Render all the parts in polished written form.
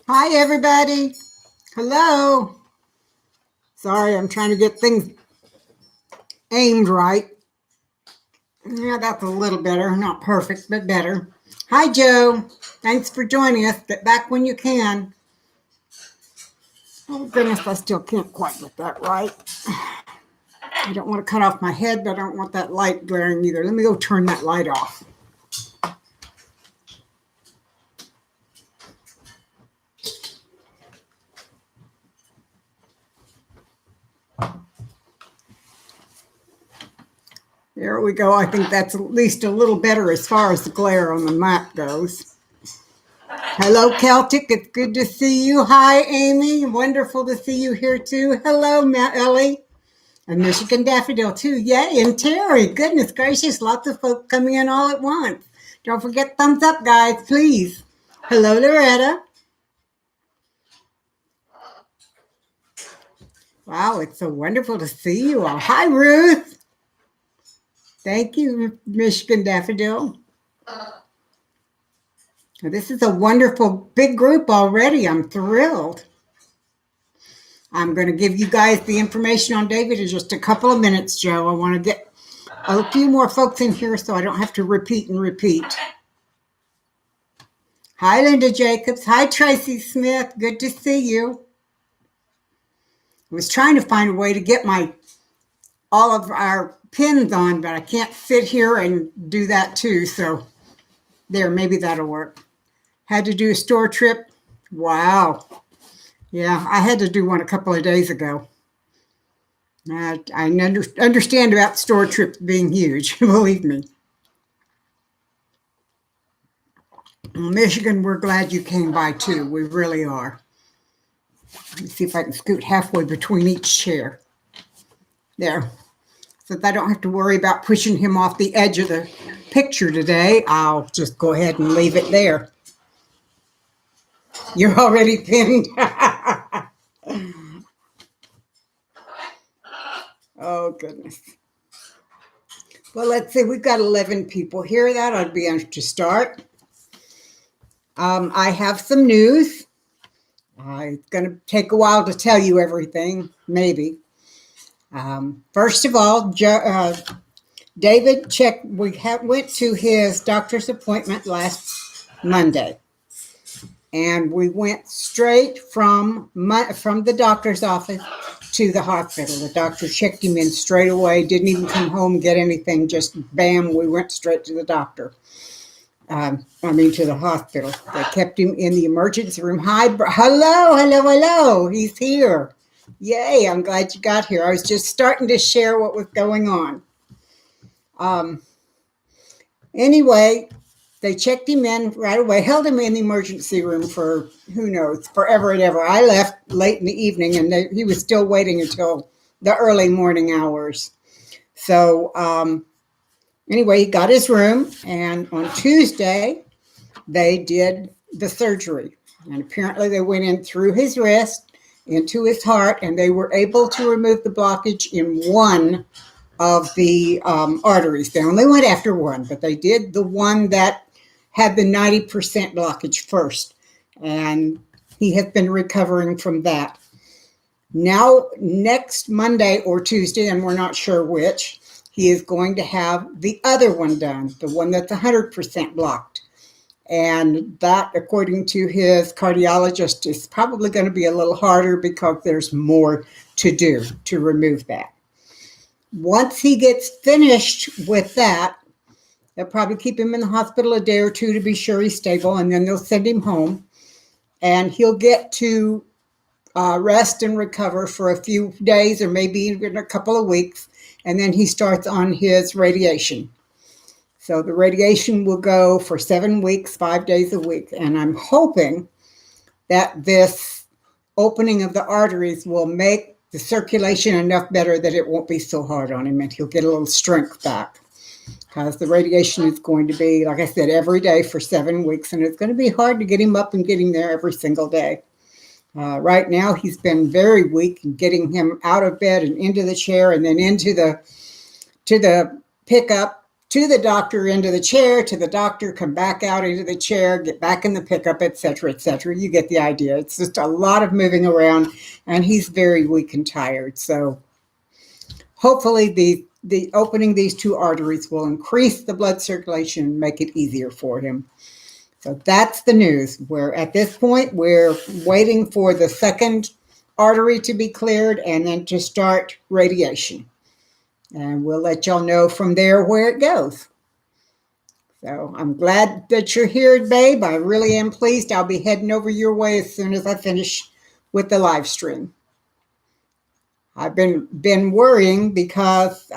Hi, everybody. Hello. Sorry, I'm trying to get things aimed right. Yeah, that's a little better. Not perfect, but better. Hi, Joe. Thanks for joining us. Get back when you can. Oh, goodness, I still can't quite get that right. I don't want to cut off my head, but I don't want that light glaring either. Let me go turn that light off. There we go. I think that's at least a little better as far as the glare on the map goes. Hello, Celtic. It's good to see you. Hi, Amy. Wonderful to see you here, too. Hello, Ellie. And Michigan Daffodil, too. Yay. And Terry. Goodness gracious. Lots of folks coming in all at once. Don't forget thumbs up, guys, please. Hello, Loretta. Wow, it's so wonderful to see you all. Hi, Ruth. Thank you, Michigan Daffodil. This is a wonderful big group already. I'm thrilled. I'm going to give you guys the information on David in just a couple of minutes, Joe. I want to get a few more folks in here so I don't have to repeat and repeat. Hi, Linda Jacobs. Hi, Tracy Smith. Good to see you. I was trying to find a way to get all of our pins on, but I can't sit here and do that too. So there, maybe that'll work. Had to do a store trip. Wow. Yeah, I had to do one a couple of days ago. I understand about store trips being huge, believe me. Michigan, we're glad you came by too. We really are. Let me see if I can scoot halfway between each chair. There. So that I don't have to worry about pushing him off the edge of the picture today, I'll just go ahead and leave it there. You're already pinned. Oh, goodness. Well, let's see. We've got 11 people here. That ought to be enough to start. I have some news. It's going to take a while to tell you everything, maybe. First of all, David checked. We went to his doctor's appointment last Monday, and we went straight from the doctor's office to the hospital. The doctor checked him in straight away. Didn't even come home, get anything. Just bam, we went straight to the doctor. To the hospital. They kept him in the emergency room. Hello. He's here. Yay, I'm glad you got here. I was just starting to share what was going on. Anyway, they checked him in right away, held him in the emergency room for, who knows, forever and ever. I left late in the evening, and he was still waiting until the early morning hours. So anyway, he got his room, and on Tuesday, they did the surgery. And apparently they went in through his wrist into his heart, and they were able to remove the blockage in one of the arteries. They only went after one, but they did the one that had the 90% blockage first. And he has been recovering from that. Now, next Monday or Tuesday, and we're not sure which, he is going to have the other one done, the one that's 100% blocked. And that, according to his cardiologist, is probably going to be a little harder because there's more to do to remove that. Once he gets finished with that, they'll probably keep him in the hospital a day or two to be sure he's stable, and then they'll send him home. And he'll get to rest and recover for a few days or maybe even a couple of weeks, and then he starts on his radiation. So the radiation will go for 7 weeks, 5 days a week. And I'm hoping that this opening of the arteries will make the circulation enough better that it won't be so hard on him and he'll get a little strength back. Because the radiation is going to be, like I said, every day for 7 weeks. And it's going to be hard to get him up and get him there every single day. Right now, he's been very weak in getting him out of bed and into the chair and then into the pickup to the doctor, into the chair, to the doctor, come back out into the chair, get back in the pickup, etc., etc. You get the idea. It's just a lot of moving around, and he's very weak and tired. So hopefully the opening these two arteries will increase the blood circulation and make it easier for him. So that's the news. At this point, we're waiting for the second artery to be cleared and then to start radiation. And we'll let y'all know from there where it goes. So I'm glad that you're here, babe. I really am pleased. I'll be heading over your way as soon as I finish with the live stream. I've been worrying because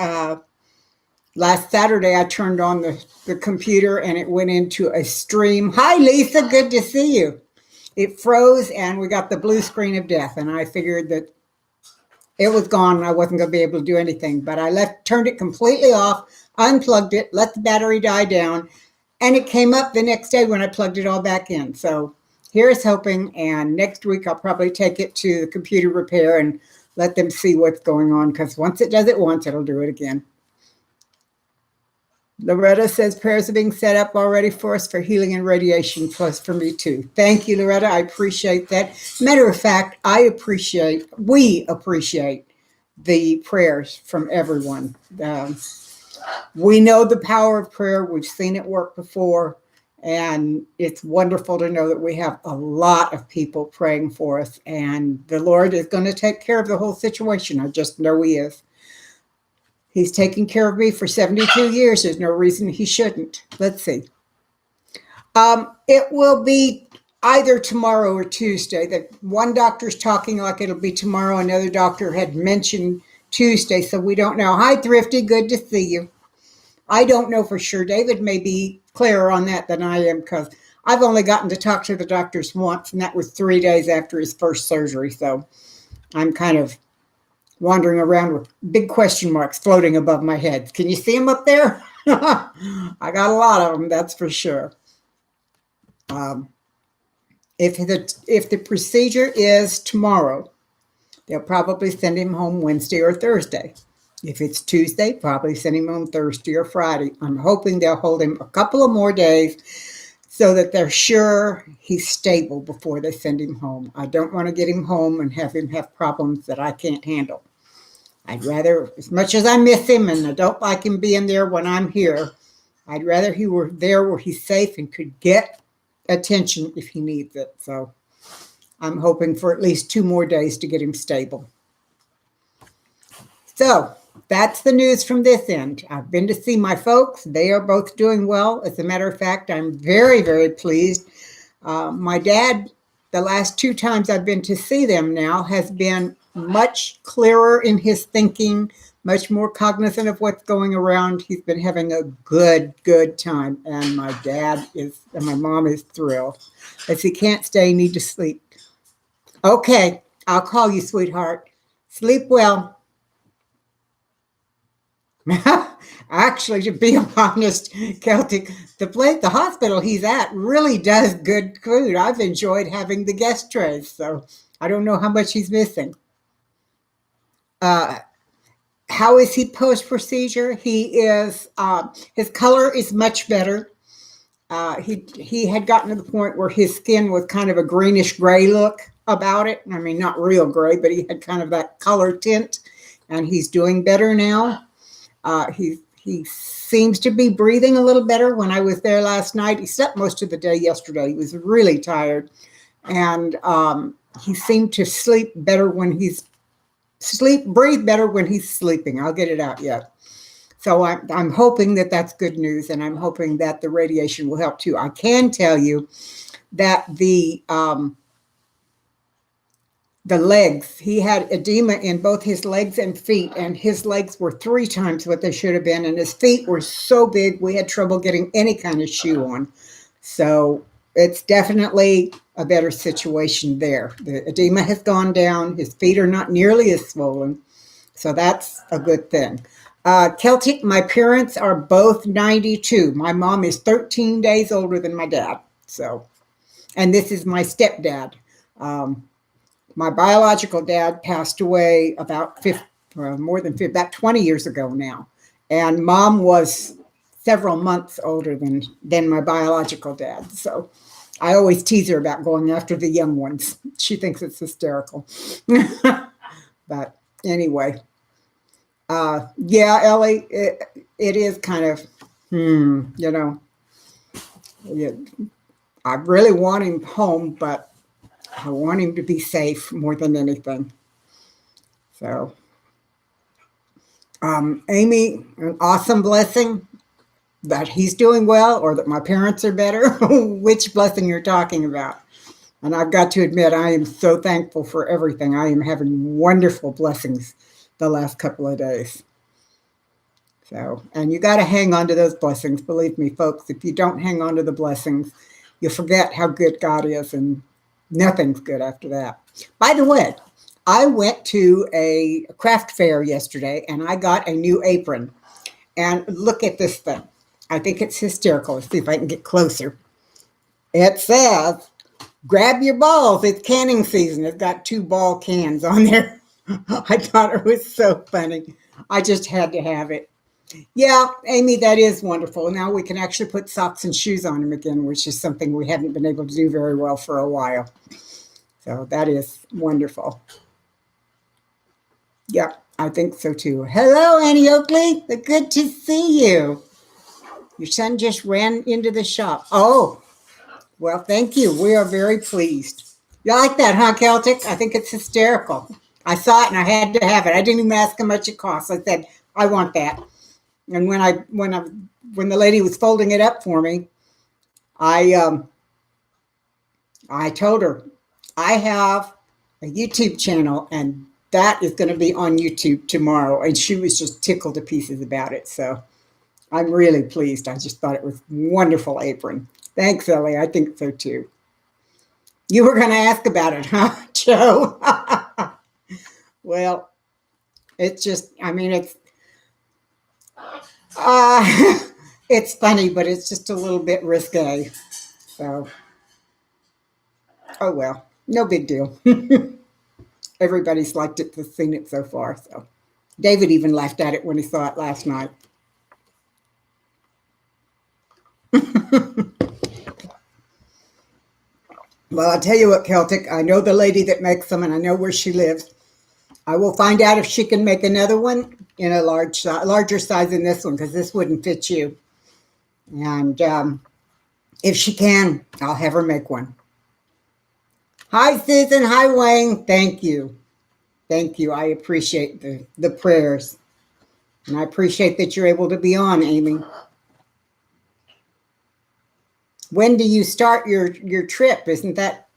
last Saturday I turned on the computer and it went into a stream. Hi, Lisa. Good to see you. It froze and we got the blue screen of death. And I figured that it was gone and I wasn't going to be able to do anything. But I turned it completely off, unplugged it, let the battery die down, and it came up the next day when I plugged it all back in. So here's hoping, and next week I'll probably take it to the computer repair and let them see what's going on, because once it does it once, it'll do it again. Loretta says prayers are being set up already for us for healing and radiation, plus for me too. Thank you, Loretta. I appreciate that. Matter of fact, we appreciate the prayers from everyone. We know the power of prayer. We've seen it work before, and it's wonderful to know that we have a lot of people praying for us, and the Lord is going to take care of the whole situation. I just know He is. He's taken care of me for 72 years. There's no reason He shouldn't. Let's see. It will be either tomorrow or Tuesday. That one doctor's talking like it'll be tomorrow. Another doctor had mentioned Tuesday, so we don't know. Hi, Thrifty. Good to see you. I don't know for sure. David may be clearer on that than I am, because I've only gotten to talk to the doctors once, and that was 3 days after his first surgery. So I'm kind of wandering around with big question marks floating above my head. Can you see them up there? I got a lot of them, that's for sure. If the procedure is tomorrow, they'll probably send him home Wednesday or Thursday. If it's Tuesday, probably send him home Thursday or Friday. I'm hoping they'll hold him a couple of more days so that they're sure he's stable before they send him home. I don't want to get him home and have him have problems that I can't handle. I'd rather, as much as I miss him and I don't like him being there when I'm here, I'd rather he were there where he's safe and could get attention if he needs it. So I'm hoping for at least 2 more days to get him stable. So that's the news from this end. I've been to see my folks. They are both doing well. As a matter of fact, I'm very, very pleased. My dad, the last 2 times I've been to see them now, has been much clearer in his thinking, much more cognizant of what's going around. He's been having a good time. And my mom is thrilled. As he can't stay, need to sleep. Okay, I'll call you, sweetheart. Sleep well. Actually, to be honest, Celtic, the hospital he's at really does good food. I've enjoyed having the guest trays, so I don't know how much he's missing. How is he post-procedure? He is, his color is much better. He had gotten to the point where his skin was kind of a greenish gray look about it. I mean, not real gray, but he had kind of that color tint, and he's doing better now. He seems to be breathing a little better. When I was there last night, he slept most of the day yesterday. He was really tired, and he seemed to breathe better when he's sleeping. I'll get it out yet. So I'm hoping that that's good news, and I'm hoping that the radiation will help too. I can tell you that the legs, he had edema in both his legs and feet, and his legs were 3 times what they should have been, and his feet were so big we had trouble getting any kind of shoe on. So it's definitely a better situation there. The edema has gone down. His feet are not nearly as swollen, so that's a good thing. Celtic, my parents are both 92. My mom is 13 days older than my dad. So, and this is my stepdad. My biological dad passed away about 20 years ago now. And mom was several months older than my biological dad. So I always tease her about going after the young ones. She thinks it's hysterical. But anyway, yeah, Ellie, it is kind of, you know, I really want him home, but I want him to be safe more than anything. So, Amy, an awesome blessing that he's doing well or that my parents are better. Which blessing you're talking about? And I've got to admit, I am so thankful for everything. I am having wonderful blessings the last couple of days. So, and you got to hang on to those blessings. Believe me, folks, if you don't hang on to the blessings, you'll forget how good God is, and nothing's good after that. By the way, I went to a craft fair yesterday and I got a new apron. And look at this thing. I think it's hysterical. Let's see if I can get closer. It says, grab your balls. It's canning season. It's got 2 ball cans on there. I thought it was so funny. I just had to have it. Yeah, Amy, that is wonderful. Now we can actually put socks and shoes on him again, which is something we haven't been able to do very well for a while. So that is wonderful. Yep, I think so too. Hello, Annie Oakley. Good to see you. Your son just ran into the shop. Oh, well, thank you. We are very pleased. You like that, huh, Celtic? I think it's hysterical. I saw it and I had to have it. I didn't even ask how much it cost. I said, I want that. And when the lady was folding it up for me, I told her I have a YouTube channel and that is going to be on YouTube tomorrow. And she was just tickled to pieces about it. So I'm really pleased. I just thought it was a wonderful apron. Thanks, Ellie. I think so too. You were going to ask about it, huh, Joe? Well, it's just, I mean, it's funny, but it's just a little bit risque. So, oh well, no big deal. Everybody's liked it, seen it so far. So, David even laughed at it when he saw it last night. Well, I'll tell you what, Celtic, I know the lady that makes them and I know where she lives. I will find out if she can make another one in a larger size than this one, because this wouldn't fit you. And if she can, I'll have her make one. Hi, Susan. Hi, Wayne. Thank you. Thank you. I appreciate the prayers. And I appreciate that you're able to be on, Amy. When do you start your trip? Isn't that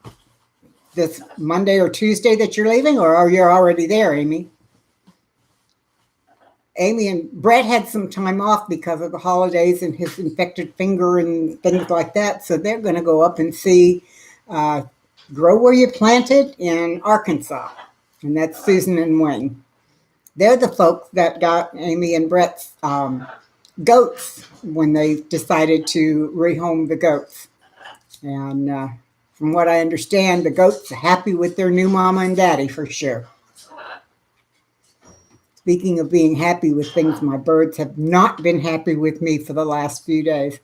this Monday or Tuesday that you're leaving, or are you already there, Amy? Amy and Brett had some time off because of the holidays and his infected finger and things like that. So they're going to go up and see Grow Where You Planted in Arkansas. And that's Susan and Wayne. They're the folks that got Amy and Brett's goats when they decided to rehome the goats. And from what I understand, the goats are happy with their new mama and daddy for sure. Speaking of being happy with things, my birds have not been happy with me for the last few days.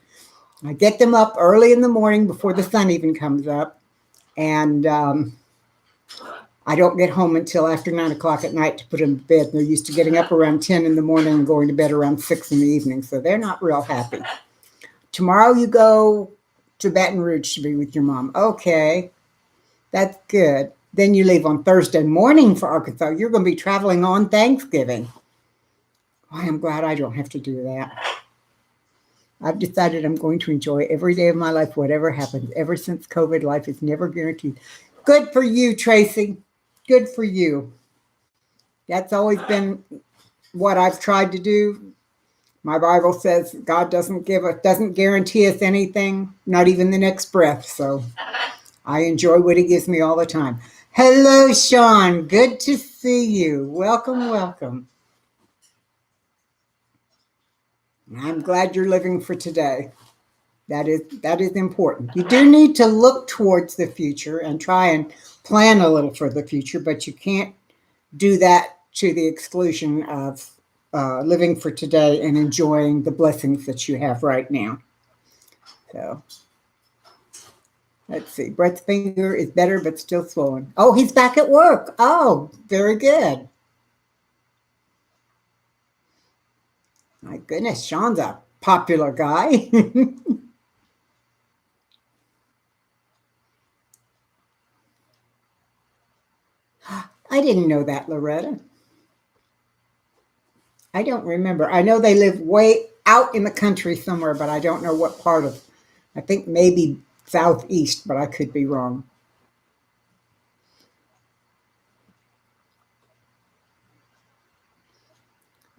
I get them up early in the morning before the sun even comes up. And I don't get home until after 9 o'clock at night to put them to bed. They're used to getting up around 10 in the morning and going to bed around 6 in the evening. So they're not real happy. Tomorrow you go to Baton Rouge to be with your mom. Okay, that's good. Then you leave on Thursday morning for Arkansas. You're going to be traveling on Thanksgiving. I am glad I don't have to do that. I've decided I'm going to enjoy every day of my life, whatever happens. Ever since COVID, life is never guaranteed. Good for you, Tracy. Good for you. That's always been what I've tried to do. My Bible says God doesn't guarantee us anything, not even the next breath. So I enjoy what he gives me all the time. Hello, Sean. Good to see you. Welcome, welcome. I'm glad you're living for today. That is important. You do need to look towards the future and try and plan a little for the future, but you can't do that to the exclusion of living for today and enjoying the blessings that you have right now. So let's see. Brett's finger is better, but still swollen. Oh, he's back at work. Oh, very good. My goodness, Sean's a popular guy. I didn't know that, Loretta. I don't remember. I know they live way out in the country somewhere, but I don't know what part of. I think maybe southeast, but I could be wrong.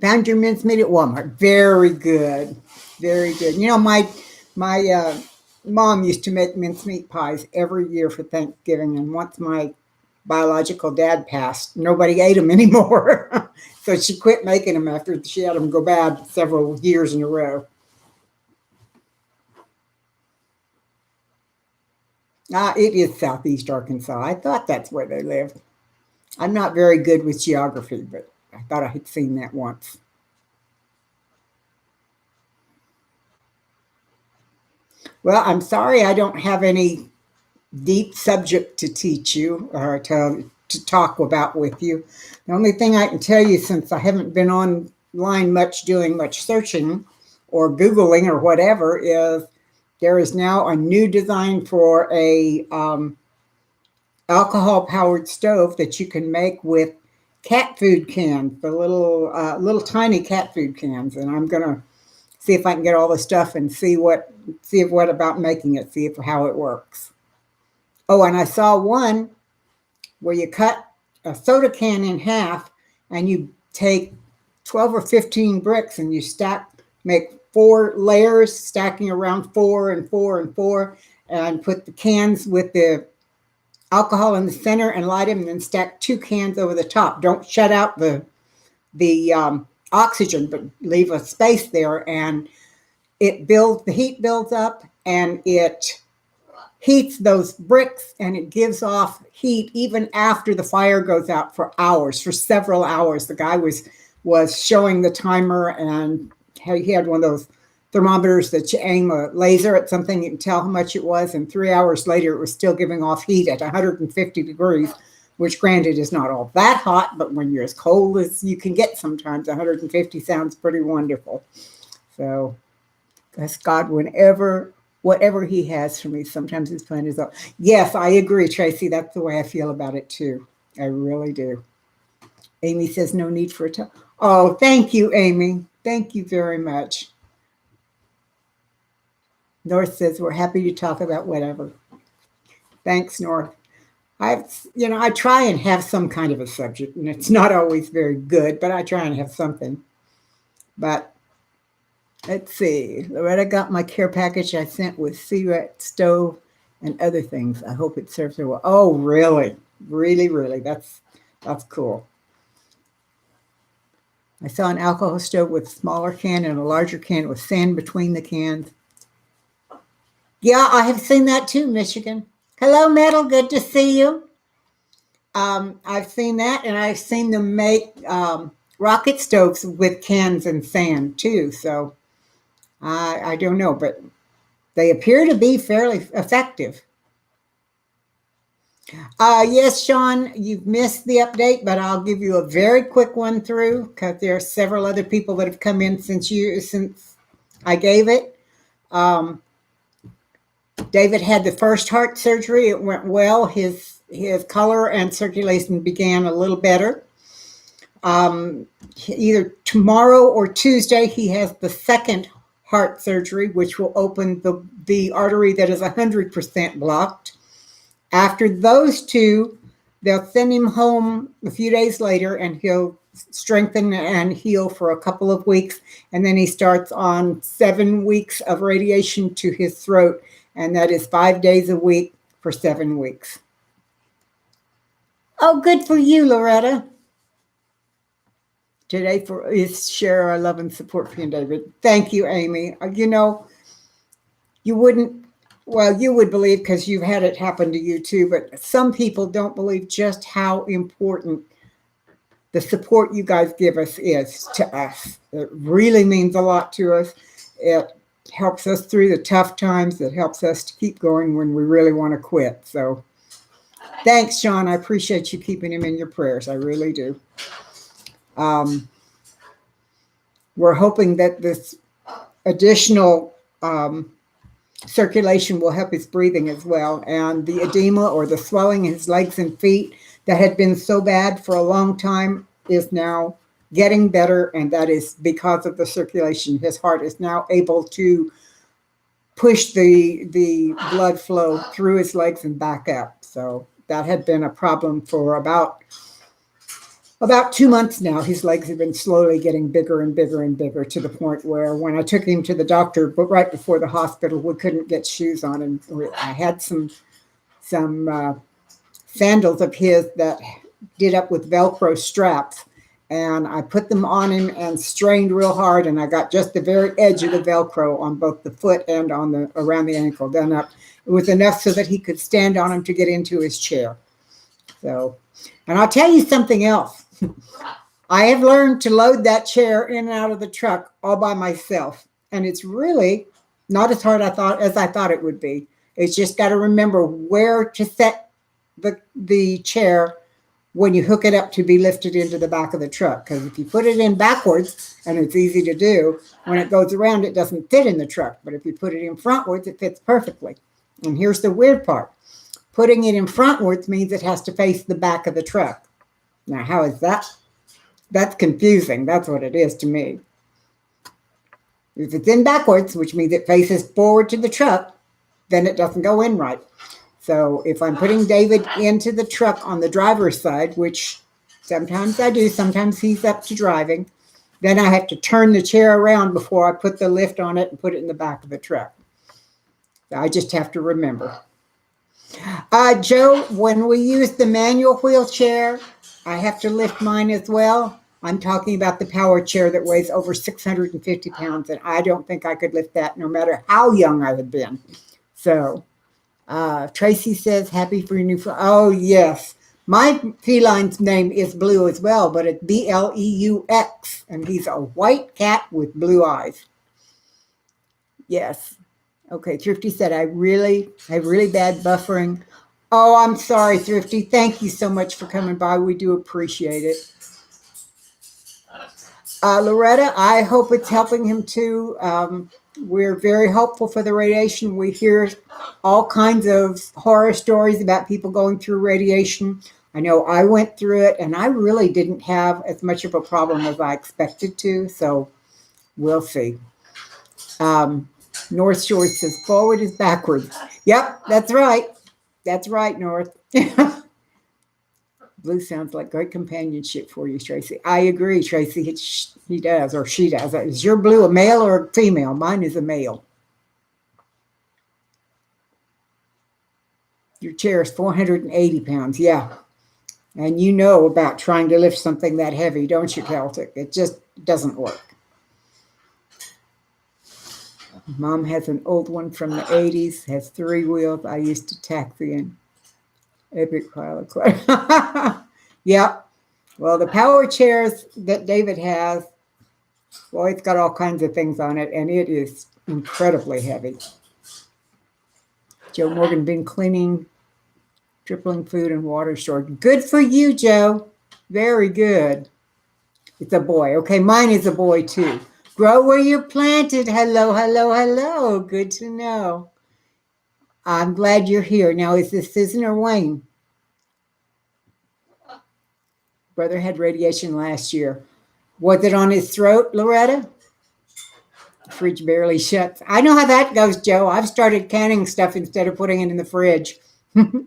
Found your mincemeat at Walmart. Very good. Very good. You know, my mom used to make mincemeat pies every year for Thanksgiving, and once my biological dad passed, nobody ate them anymore. So she quit making them after she had them go bad several years in a row. It is southeast Arkansas. I thought that's where they lived. I'm not very good with geography, but I thought I had seen that once. Well, I'm sorry I don't have any deep subject to teach you or to talk about with you. The only thing I can tell you, since I haven't been online much doing much searching or Googling or whatever, is there is now a new design for a alcohol powered stove that you can make with cat food cans, the little tiny cat food cans, and I'm gonna see if I can get all the stuff and see what about making it, see if how it works. Oh, and I saw one where you cut a soda can in half and you take 12 or 15 bricks and you make 4 layers, stacking around 4 and 4 and 4, and put the cans with the alcohol in the center and light them, and then stack 2 cans over the top. Don't shut out the oxygen, but leave a space there, and the heat builds up, and it heats those bricks, and it gives off heat even after the fire goes out for hours, for several hours. The guy was showing the timer, and he had one of those thermometers that you aim a laser at something, you can tell how much it was, and 3 hours later it was still giving off heat at 150 degrees, which granted is not all that hot, but when you're as cold as you can get sometimes, 150 sounds pretty wonderful. So ask God whatever he has for me, sometimes his plan is up. Yes, I agree, Tracy. That's the way I feel about it too. I really do. Amy says no need for a talk. Oh, thank you, Amy. Thank you very much. North says we're happy to talk about whatever. Thanks, North. I try and have some kind of a subject, and it's not always very good, but I try and have something. But let's see. Loretta got my care package I sent with cigarette stove and other things. I hope it serves her well. Oh, really? Really, really. That's cool. I saw an alcohol stove with a smaller can and a larger can with sand between the cans. Yeah, I have seen that too, Michigan. Hello, Metal. Good to see you. I've seen that, and I've seen them make rocket stoves with cans and sand too. So I don't know, but they appear to be fairly effective. Yes, Sean, you've missed the update, but I'll give you a very quick one through because there are several other people that have come in since I gave it. David had the first heart surgery. It went well. His color and circulation began a little better. Either tomorrow or Tuesday, he has the second heart surgery, which will open the artery that is 100% blocked. After those two, they'll send him home a few days later, and he'll strengthen and heal for a couple of weeks. And then he starts on 7 weeks of radiation to his throat, and that is 5 days a week for 7 weeks. Oh, good for you, Loretta. Today is share our love and support for you, David. Thank you, Amy. You would believe because you've had it happen to you too, but some people don't believe just how important the support you guys give us is to us. It really means a lot to us. It helps us through the tough times. It helps us to keep going when we really want to quit. So thanks, Sean. I appreciate you keeping him in your prayers. I really do. We're hoping that this additional circulation will help his breathing as well. And the edema or the swelling in his legs and feet that had been so bad for a long time is now getting better. And that is because of the circulation. His heart is now able to push the blood flow through his legs and back up. So that had been a problem for about 2 months now. His legs have been slowly getting bigger and bigger and bigger to the point where when I took him to the doctor, but right before the hospital, we couldn't get shoes on him. I had some sandals of his that did up with Velcro straps, and I put them on him and strained real hard, and I got just the very edge of the Velcro on both the foot and on the around the ankle done up. It was enough so that he could stand on him to get into his chair. So, and I'll tell you something else. I have learned to load that chair in and out of the truck all by myself. And it's really not as hard as I thought it would be. It's just got to remember where to set the chair when you hook it up to be lifted into the back of the truck. Because if you put it in backwards, and it's easy to do, when it goes around, it doesn't fit in the truck. But if you put it in frontwards, it fits perfectly. And here's the weird part. Putting it in frontwards means it has to face the back of the truck. Now, how is that? That's confusing. That's what it is to me. If it's in backwards, which means it faces forward to the truck, then it doesn't go in right. So if I'm putting David into the truck on the driver's side, which sometimes I do, sometimes he's up to driving, then I have to turn the chair around before I put the lift on it and put it in the back of the truck. I just have to remember. Joe, when we use the manual wheelchair, I have to lift mine as well. I'm talking about the power chair that weighs over 650 pounds, and I don't think I could lift that no matter how young I had been. So Tracy says, happy for your new oh, yes. My feline's name is Blue as well, but it's Bleux, and he's a white cat with blue eyes. Yes. Okay, Thrifty said, I have really bad buffering. Oh, I'm sorry, Thrifty. Thank you so much for coming by. We do appreciate it. Loretta, I hope it's helping him too. We're very hopeful for the radiation. We hear all kinds of horror stories about people going through radiation. I know I went through it, and I really didn't have as much of a problem as I expected to, so we'll see. North Shore says, forward is backwards. Yep, that's right. That's right, North. Blue sounds like great companionship for you, Tracy. I agree, Tracy. He does, or she does. Is your Blue a male or a female? Mine is a male. Your chair is 480 pounds. Yeah. And you know about trying to lift something that heavy, don't you, Celtic? It just doesn't work. Mom has an old one from the 80s, has 3 wheels. I used to taxi in. Epic pile of clay. Yep. Well, the power chairs that David has, well, it's got all kinds of things on it, and it is incredibly heavy. Joe Morgan been cleaning, tripling food and water stored. Good for you, Joe. Very good. It's a boy. Okay, mine is a boy too. Grow where you're planted. Hello, hello, hello. Good to know. I'm glad you're here. Now, is this Susan or Wayne? Brother had radiation last year. Was it on his throat, Loretta? The fridge barely shuts. I know how that goes, Joe. I've started canning stuff instead of putting it in the fridge. You're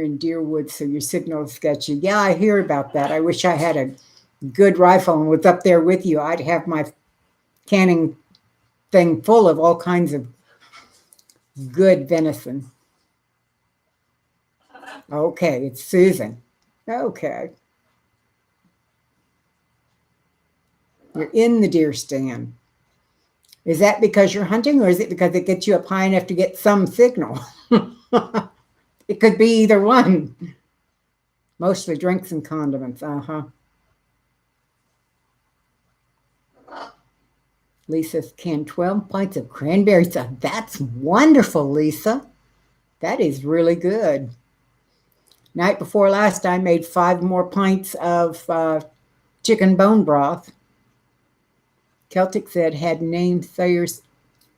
in Deerwood, so your signal is sketchy. Yeah, I hear about that. I wish I had a good rifle and was up there with you. I'd have my canning thing full of all kinds of good venison. Okay, it's Susan. Okay. You're in the deer stand. Is that because you're hunting, or is it because it gets you up high enough to get some signal? It could be either one. Mostly drinks and condiments. Lisa's canned 12 pints of cranberry sauce. That's wonderful, Lisa. That is really good. Night before last, I made 5 more pints of chicken bone broth. Celtic said had name Thayer's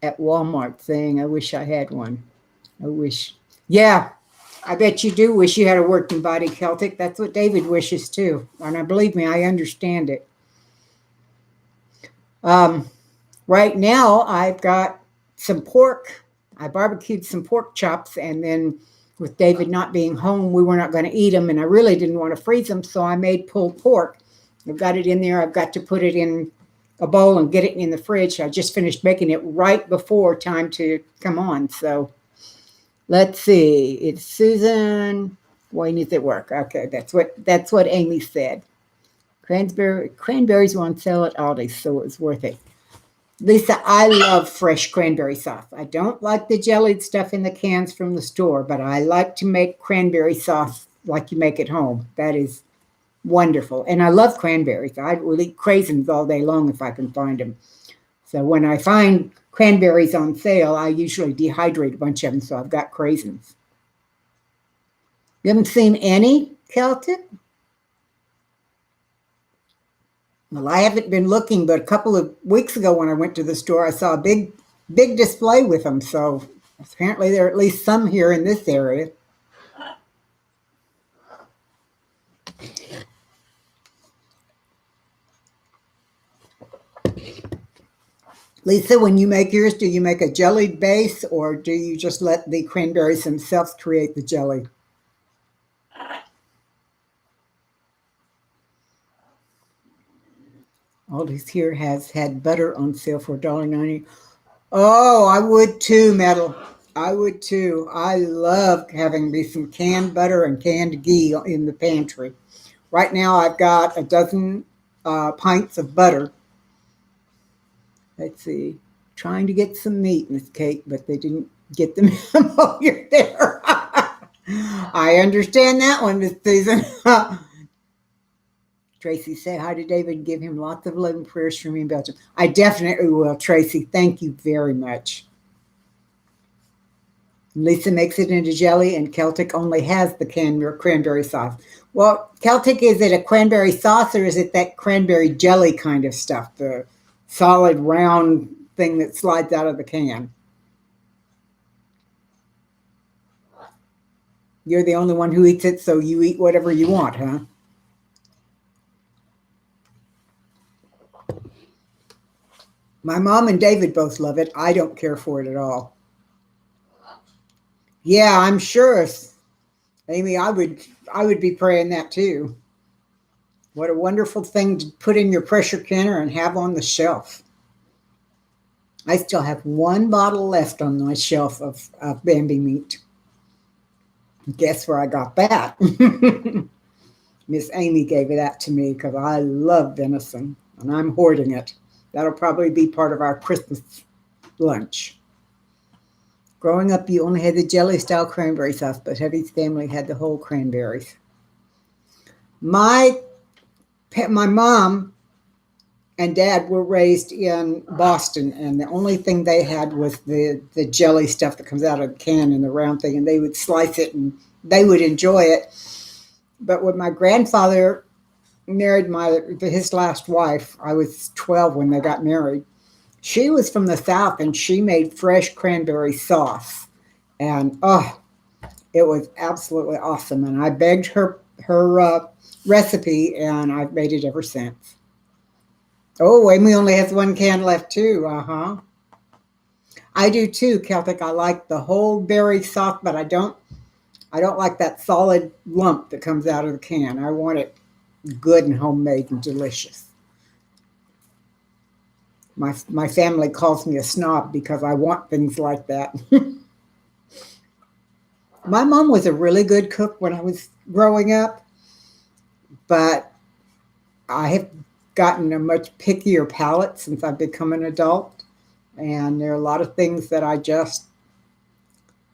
at Walmart saying, I wish I had one. I wish. Yeah, I bet you do wish you had a working body, Celtic. That's what David wishes too. And I believe me, I understand it. Right now, I've got some pork. I barbecued some pork chops, and then with David not being home, we were not going to eat them, and I really didn't want to freeze them, so I made pulled pork. I've got it in there. I've got to put it in a bowl and get it in the fridge. I just finished making it right before time to come on. So let's see. It's Susan. Wayne is at work. Okay, that's what Amy said. Cranberries were on sale at Aldi, so it was worth it. Lisa, I love fresh cranberry sauce. I don't like the jellied stuff in the cans from the store, but I like to make cranberry sauce like you make at home. That is wonderful. And I love cranberries. I will eat craisins all day long if I can find them. So when I find cranberries on sale, I usually dehydrate a bunch of them, so I've got craisins. You haven't seen any, Celtic? Well, I haven't been looking, but a couple of weeks ago when I went to the store, I saw a big display with them. So apparently there are at least some here in this area. Lisa, when you make yours, do you make a jellied base or do you just let the cranberries themselves create the jelly? Aldi's here has had butter on sale for $1.90. Oh, I would too, Metal. I would too. I love having me some canned butter and canned ghee in the pantry. Right now, I've got a dozen pints of butter. Let's see. Trying to get some meat, Miss Kate, but they didn't get the memo. You're there. I understand that one, Miss Susan. Tracy, say hi to David and give him lots of love and prayers from me in Belgium. I definitely will, Tracy. Thank you very much. Lisa makes it into jelly, and Celtic only has the cranberry sauce. Well, Celtic, is it a cranberry sauce or is it that cranberry jelly kind of stuff, the solid round thing that slides out of the can? You're the only one who eats it, so you eat whatever you want, huh? My mom and David both love it. I don't care for it at all. Yeah, I'm sure, Amy, I would be praying that too. What a wonderful thing to put in your pressure canner and have on the shelf. I still have one bottle left on my shelf of Bambi meat. Guess where I got that? Miss Amy gave that to me because I love venison and I'm hoarding it. That'll probably be part of our Christmas lunch. Growing up, you only had the jelly-style cranberry sauce, but Heavy's family had the whole cranberries. My mom and dad were raised in Boston, and the only thing they had was the jelly stuff that comes out of the can and the round thing, and they would slice it and they would enjoy it. But when my grandfather married his last wife, I was 12 when they got married. She was from the South, and she made fresh cranberry sauce, and it was absolutely awesome. And I begged her recipe, and I've made it ever since. Oh, Amy only has one can left too. I do too, Celtic. I like the whole berry sauce, but I don't like that solid lump that comes out of the can. I want it good and homemade and delicious. My family calls me a snob because I want things like that. My mom was a really good cook when I was growing up, but I have gotten a much pickier palate since I've become an adult, and there are a lot of things that I just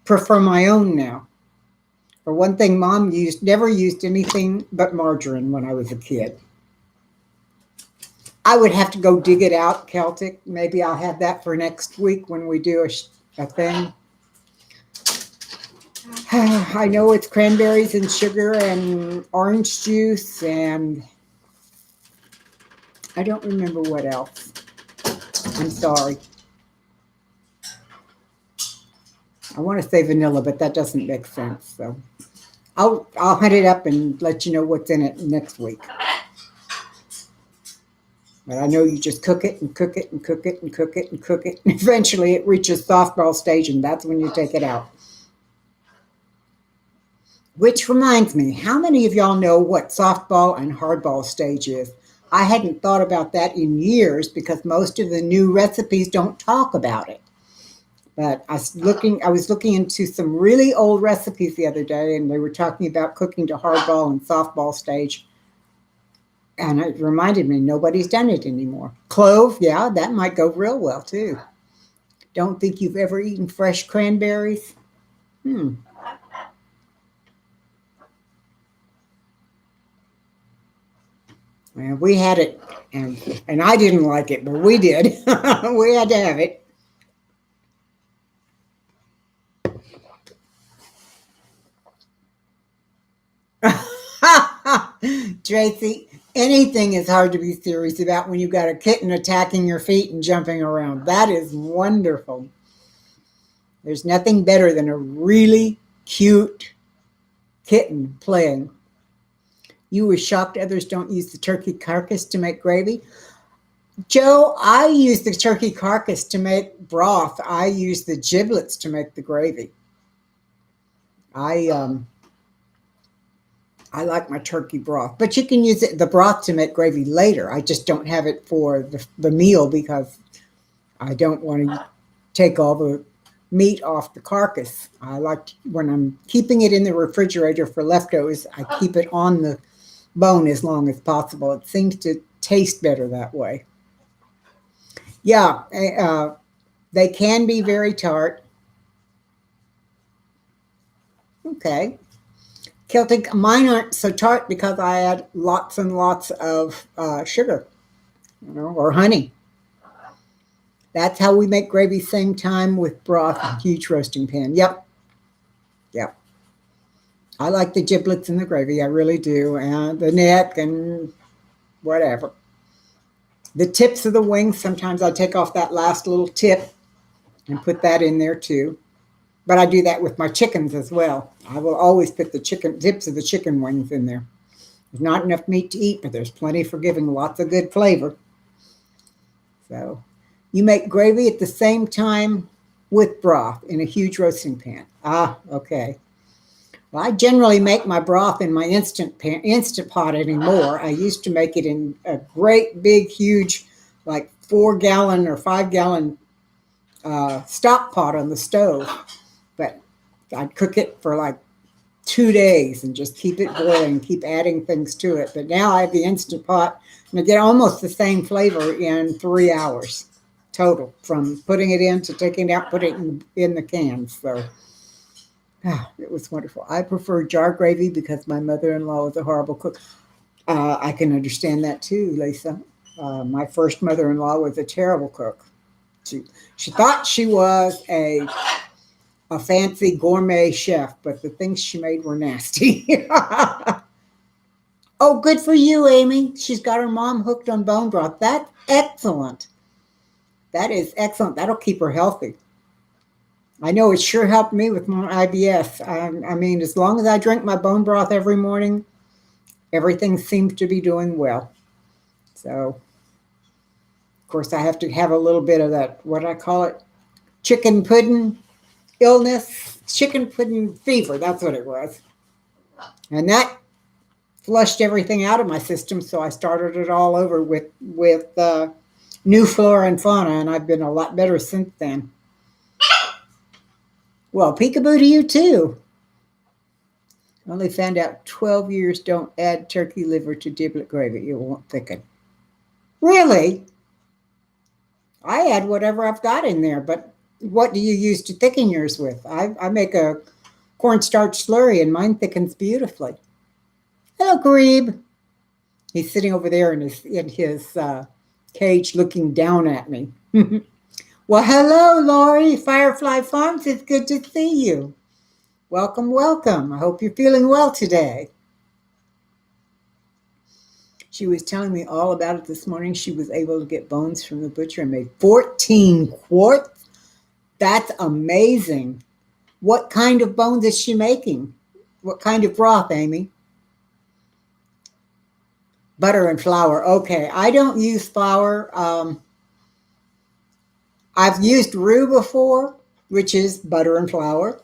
prefer my own now. For one thing, Mom never used anything but margarine when I was a kid. I would have to go dig it out, Celtic. Maybe I'll have that for next week when we do a thing. I know it's cranberries and sugar and orange juice, and I don't remember what else. I'm sorry. I want to say vanilla, but that doesn't make sense. So I'll hunt it up and let you know what's in it next week. But I know you just cook it and cook it and cook it and cook it and cook it. And eventually it reaches softball stage, and that's when you take it out. Which reminds me, how many of y'all know what softball and hardball stage is? I hadn't thought about that in years because most of the new recipes don't talk about it. But I was looking into some really old recipes the other day, and they were talking about cooking to hardball and softball stage. And it reminded me, nobody's done it anymore. Clove, yeah, that might go real well too. Don't think you've ever eaten fresh cranberries? Well, we had it, and I didn't like it, but we did. We had to have it. Tracy, anything is hard to be serious about when you've got a kitten attacking your feet and jumping around. That is wonderful. There's nothing better than a really cute kitten playing. You were shocked others don't use the turkey carcass to make gravy? Joe, I use the turkey carcass to make broth. I use the giblets to make the gravy. I like my turkey broth, but you can use the broth to make gravy later. I just don't have it for the meal because I don't want to take all the meat off the carcass. I like when I'm keeping it in the refrigerator for leftovers, I keep it on the bone as long as possible. It seems to taste better that way. Yeah, they can be very tart. Okay. Celtic, mine aren't so tart because I add lots and lots of sugar, or honey. That's how we make gravy, same time with broth, huge roasting pan. Yep. I like the giblets in the gravy, I really do, and the neck and whatever. The tips of the wings, sometimes I take off that last little tip and put that in there too. But I do that with my chickens as well. I will always put the tips of the chicken wings in there. There's not enough meat to eat, but there's plenty for giving lots of good flavor. So you make gravy at the same time with broth in a huge roasting pan. Okay. Well, I generally make my broth in my instant pot anymore. I used to make it in a great big huge like 4-gallon or 5-gallon stock pot on the stove. But I'd cook it for like 2 days and just keep it boiling, keep adding things to it. But now I have the instant pot and I get almost the same flavor in 3 hours total, from putting it in to taking it out, putting it in the cans. So it was wonderful. I prefer jar gravy because my mother-in-law was a horrible cook. I can understand that too, Lisa. My first mother-in-law was a terrible cook. She thought she was a fancy gourmet chef, but the things she made were nasty. Oh, good for you, Amy. She's got her mom hooked on bone broth. That's excellent. That is excellent. That'll keep her healthy. I know it sure helped me with my IBS. I mean, as long as I drink my bone broth every morning, everything seems to be doing well. So, of course, I have to have a little bit of that, what I call it, chicken pudding illness, chicken pudding fever. That's what it was. And that flushed everything out of my system, so I started it all over with new flora and fauna, and I've been a lot better since then. Well, peekaboo to you too. Only found out 12 years don't add turkey liver to giblet gravy. It won't thicken. Really? I add whatever I've got in there, but what do you use to thicken yours with? I make a cornstarch slurry, and mine thickens beautifully. Hello, Garib. He's sitting over there in his cage looking down at me. Well, hello, Lori. Firefly Farms. It's good to see you. Welcome, welcome. I hope you're feeling well today. She was telling me all about it this morning. She was able to get bones from the butcher and made 14 quarts. That's amazing. What kind of bones is she making? What kind of broth, Amy? Butter and flour. Okay, I don't use flour. I've used roux before, which is butter and flour,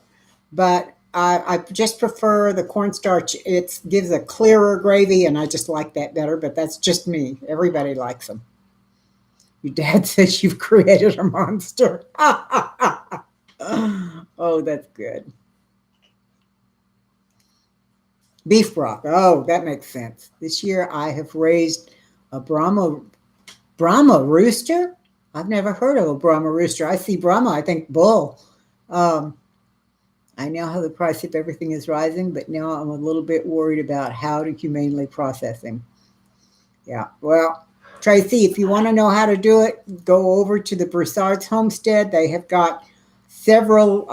but I just prefer the cornstarch. It gives a clearer gravy, and I just like that better, but that's just me. Everybody likes them. Your dad says you've created a monster. Oh, that's good. Beef broth. Oh, that makes sense. This year I have raised a Brahma rooster. I've never heard of a Brahma rooster. I see Brahma, I think bull. I now have the price of everything is rising, but now I'm a little bit worried about how to humanely process him. Yeah, well, Tracy, if you want to know how to do it, go over to the Broussard's Homestead. They have got several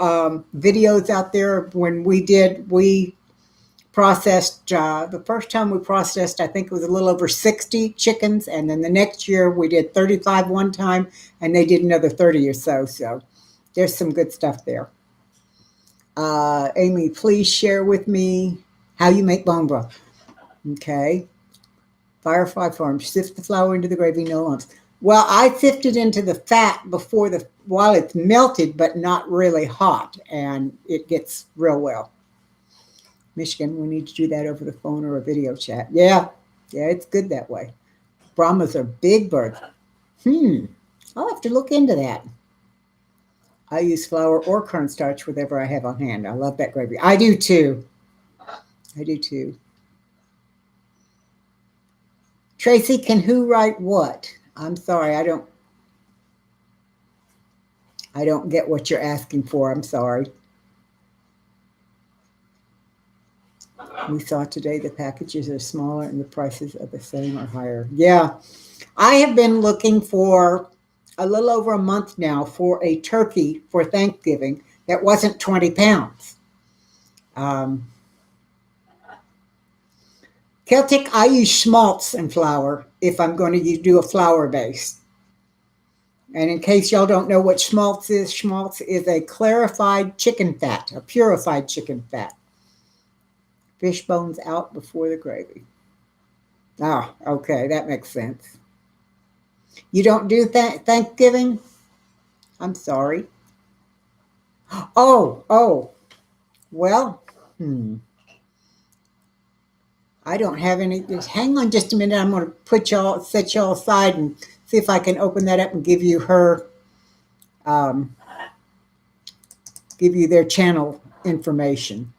videos out there. When we processed, the first time we processed, I think it was a little over 60 chickens. And then the next year we did 35 one time, and they did another 30 or so. So there's some good stuff there. Amy, please share with me how you make bone broth. Okay. Firefly Farms, sift the flour into the gravy, no lumps. Well, I sift it into the fat while it's melted, but not really hot, and it gets real well. Michigan, we need to do that over the phone or a video chat. Yeah, it's good that way. Brahmas are big birds. I'll have to look into that. I use flour or cornstarch, whatever I have on hand. I love that gravy. I do too. Tracy, can who write what? I'm sorry, I don't get what you're asking for. I'm sorry. We saw today the packages are smaller and the prices are the same or higher. Yeah, I have been looking for a little over a month now for a turkey for Thanksgiving that wasn't 20 pounds. Celtic, I use schmaltz and flour if I'm going to do a flour base. And in case y'all don't know what schmaltz is a clarified chicken fat, a purified chicken fat. Fish bones out before the gravy. Ah, okay, that makes sense. You don't do Thanksgiving? I'm sorry. Oh, well, I don't have any. Just hang on just a minute. I'm going to set y'all aside and see if I can open that up and give you their channel information.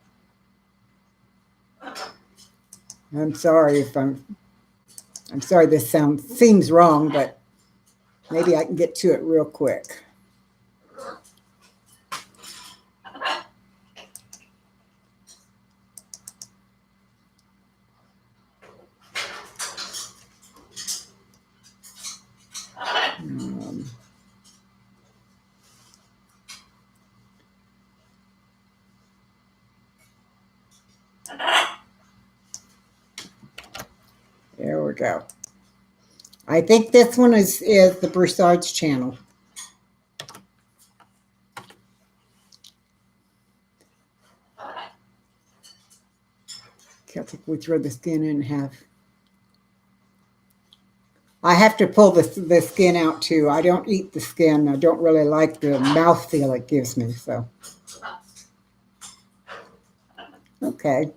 I'm sorry this seems wrong, but maybe I can get to it real quick. There we go. I think this one is the Broussard's channel. Celtic, we throw the skin in half. I have to pull the skin out too. I don't eat the skin. I don't really like the mouthfeel it gives me. So, okay.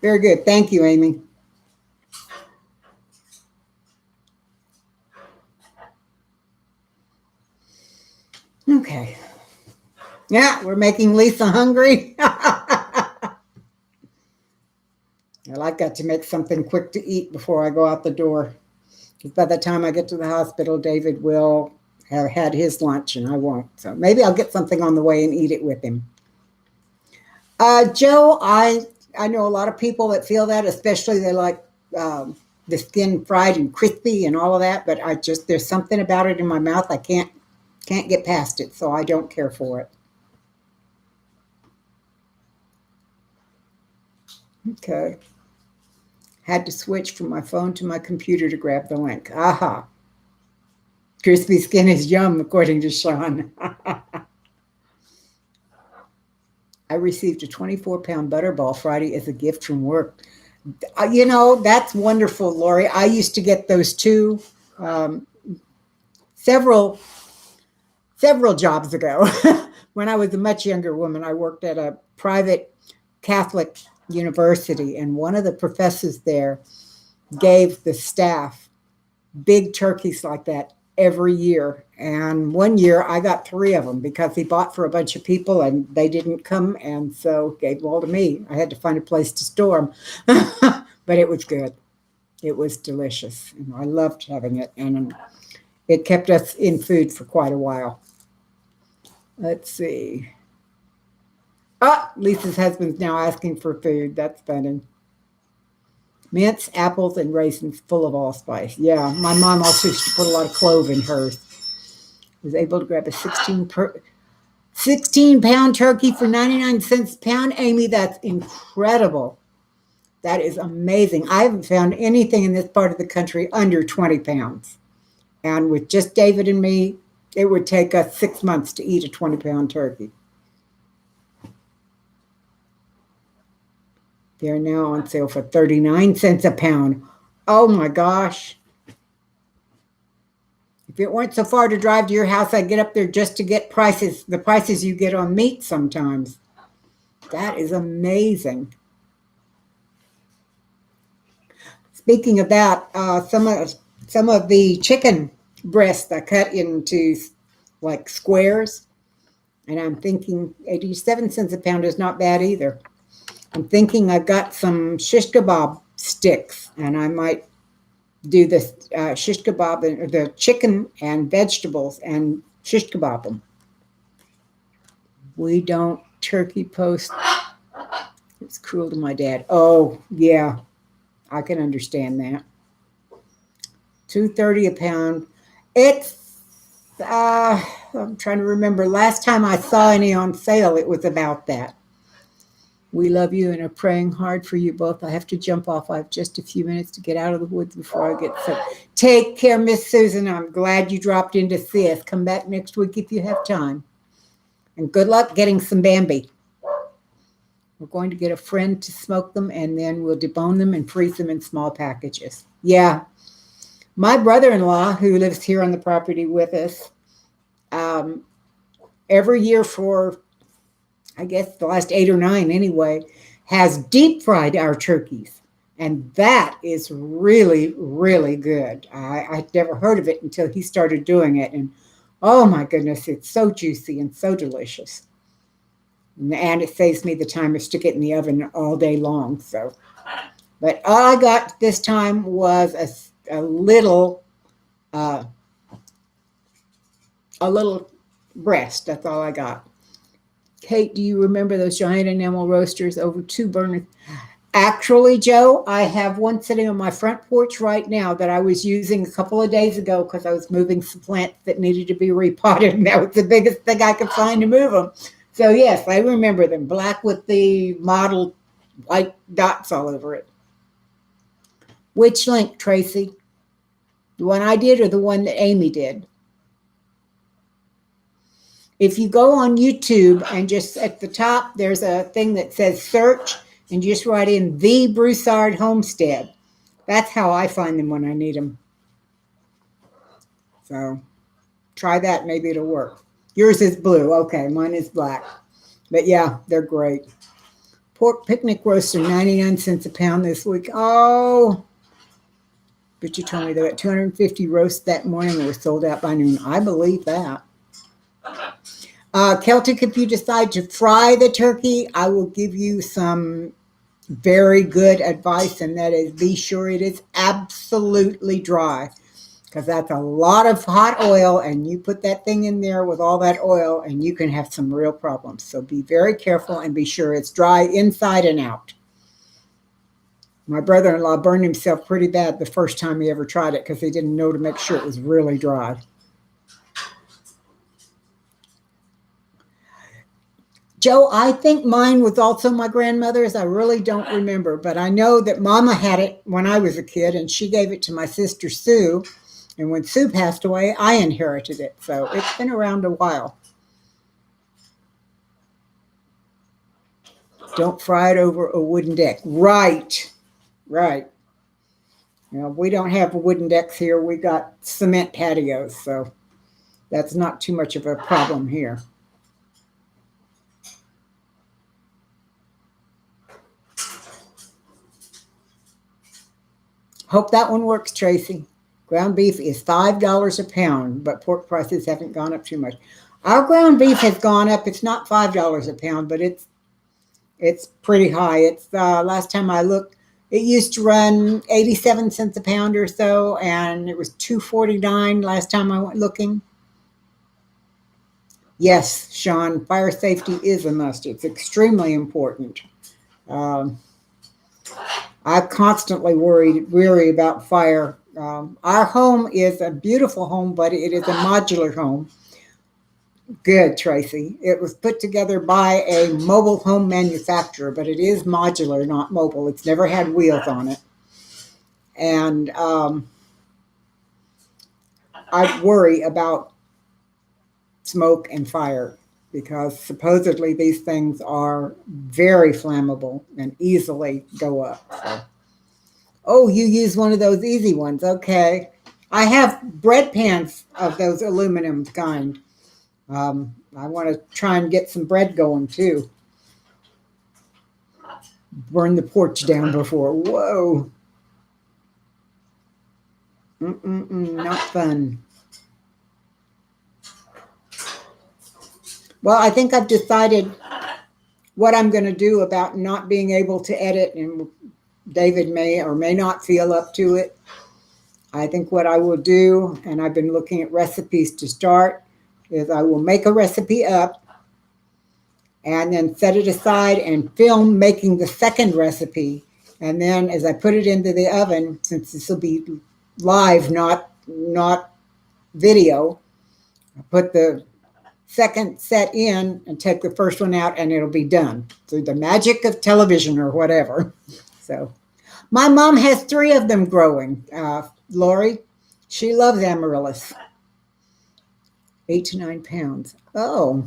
Very good. Thank you, Amy. Okay. Yeah, we're making Lisa hungry. Well, I've got to make something quick to eat before I go out the door. Because by the time I get to the hospital, David will have had his lunch and I won't. So maybe I'll get something on the way and eat it with him. Joe, I know a lot of people that feel that, especially they like the skin fried and crispy and all of that. But I just there's something about it in my mouth I can't get past it, so I don't care for it. Okay, had to switch from my phone to my computer to grab the link. Aha, crispy skin is yum, according to Sean. I received a 24-pound butterball Friday as a gift from work. That's wonderful, Lori. I used to get those too, um, several several jobs ago. When I was a much younger woman, I worked at a private Catholic university, and one of the professors there gave the staff big turkeys like that every year. And one year I got three of them because he bought for a bunch of people and they didn't come. And so gave them all to me. I had to find a place to store them. But it was good. It was delicious. And I loved having it. And it kept us in food for quite a while. Let's see. Lisa's husband's now asking for food. That's funny. Mints, apples, and raisins full of allspice. Yeah, my mom also used to put a lot of clove in hers. Was able to grab a 16-pound turkey for 99 cents a pound. Amy, that's incredible. That is amazing. I haven't found anything in this part of the country under 20 pounds. And with just David and me, it would take us 6 months to eat a 20-pound turkey. They're now on sale for 39 cents a pound. Oh my gosh. If it weren't so far to drive to your house, I'd get up there just to get the prices you get on meat sometimes. That is amazing. Speaking of that, some of the chicken breasts I cut into like squares, and I'm thinking 87 cents a pound is not bad either. I'm thinking I've got some shish kebab sticks, and I might do the shish kebab, and the chicken and vegetables, and shish kebab them. We don't turkey post. It's cruel to my dad. Oh, yeah, I can understand that. $2.30 a pound. It's, I'm trying to remember. Last time I saw any on sale, it was about that. We love you and are praying hard for you both. I have to jump off. I have just a few minutes to get out of the woods before I get sick. Take care, Miss Susan. I'm glad you dropped in to see us. Come back next week if you have time. And good luck getting some Bambi. We're going to get a friend to smoke them, and then we'll debone them and freeze them in small packages. Yeah. My brother-in-law, who lives here on the property with us, every year for, I guess, the last 8 or 9 anyway, has deep fried our turkeys. And that is really, really good. I'd never heard of it until he started doing it. And oh my goodness, it's so juicy and so delicious. And it saves me the time to stick it in the oven all day long. So, but all I got this time was a little breast. That's all I got. Kate, do you remember those giant enamel roasters over 2 burners? Actually, Joe, I have one sitting on my front porch right now that I was using a couple of days ago because I was moving some plants that needed to be repotted, and that was the biggest thing I could find to move them. So, yes, I remember them. Black with the mottled white dots all over it. Which link, Tracy? The one I did or the one that Amy did? If you go on YouTube and just at the top, there's a thing that says search, and you just write in The Broussard Homestead. That's how I find them when I need them. So try that. Maybe it'll work. Yours is blue. Okay, mine is black. But yeah, they're great. Pork picnic roaster, 99 cents a pound this week. Oh, but you told me they got 250 roasts that morning and were sold out by noon. I believe that. Celtic, if you decide to fry the turkey, I will give you some very good advice, and that is be sure it is absolutely dry. because that's a lot of hot oil, and you put that thing in there with all that oil and you can have some real problems. So be very careful and be sure it's dry inside and out. My brother-in-law burned himself pretty bad the first time he ever tried it because he didn't know to make sure it was really dry. Joe, I think mine was also my grandmother's. I really don't remember, but I know that Mama had it when I was a kid, and she gave it to my sister Sue. And when Sue passed away, I inherited it. So it's been around a while. Don't fry it over a wooden deck. Right. Right. You know, we don't have wooden decks here. We got cement patios, so that's not too much of a problem here. Hope that one works, Tracy. Ground beef is $5 a pound, but pork prices haven't gone up too much. Our ground beef has gone up. It's not $5 a pound, but it's pretty high. It's last time I looked, it used to run 87 cents a pound or so, and it was $2.49 last time I went looking. Yes, Sean, fire safety is a must. It's extremely important. I constantly worry about fire. Our home is a beautiful home, but it is a modular home. Good, Tracy. It was put together by a mobile home manufacturer, but it is modular, not mobile. It's never had wheels on it. And I worry about smoke and fire because supposedly these things are very flammable and easily go up. So. Oh, you use one of those easy ones. Okay. I have bread pans of those aluminum kind. I want to try and get some bread going too. Burn the porch down before. Whoa. Not fun. Well, I think I've decided what I'm going to do about not being able to edit, and David may or may not feel up to it. I think what I will do, and I've been looking at recipes to start, is I will make a recipe up and then set it aside and film making the second recipe. And then as I put it into the oven, since this will be live, not video, I put the second set in and take the first one out and it'll be done through the magic of television or whatever. So my mom has 3 of them growing. Lori, she loves amaryllis. 8 to 9 pounds. Oh,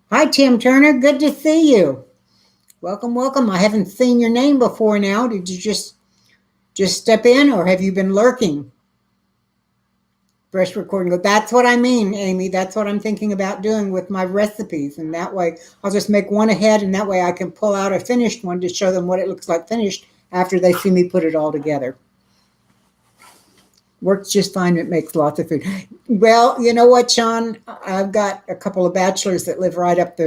hi, Tim Turner. Good to see you. Welcome, welcome. I haven't seen your name before now. Did you just step in, or have you been lurking? Fresh recording. That's what I mean, Amy. That's what I'm thinking about doing with my recipes. And that way I'll just make one ahead, and that way I can pull out a finished one to show them what it looks like finished after they see me put it all together. Works just fine. It makes lots of food. Well, you know what, Sean? I've got a couple of bachelors that live right up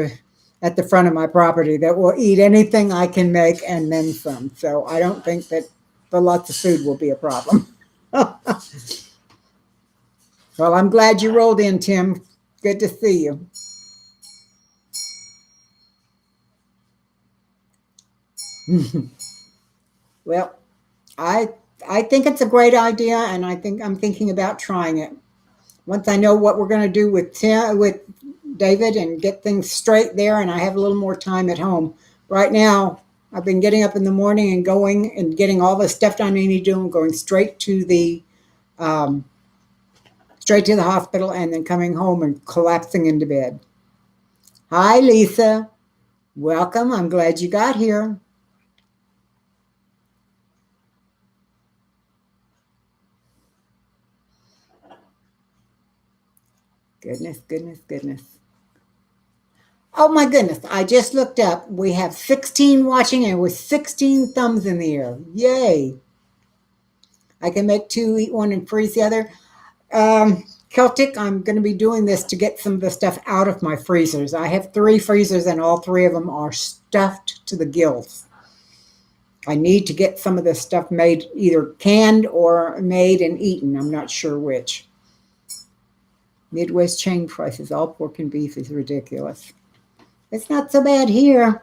at the front of my property that will eat anything I can make and then some. So I don't think that the lots of food will be a problem. Well, I'm glad you rolled in, Tim. Good to see you. Well, I think it's a great idea, and I'm thinking about trying it. Once I know what we're going to do with David and get things straight there, and I have a little more time at home. Right now, I've been getting up in the morning and going and getting all the stuff I need to do and going straight to the hospital and then coming home and collapsing into bed. Hi, Lisa. Welcome. I'm glad you got here. Goodness. Oh my goodness. I just looked up. We have 16 watching and with 16 thumbs in the air. Yay. I can make 2, eat 1, and freeze the other. Celtic, I'm going to be doing this to get some of the stuff out of my freezers. I have 3 freezers and all 3 of them are stuffed to the gills. I need to get some of this stuff made, either canned or made and eaten. I'm not sure which. Midwest chain prices, all pork and beef is ridiculous. It's not so bad here.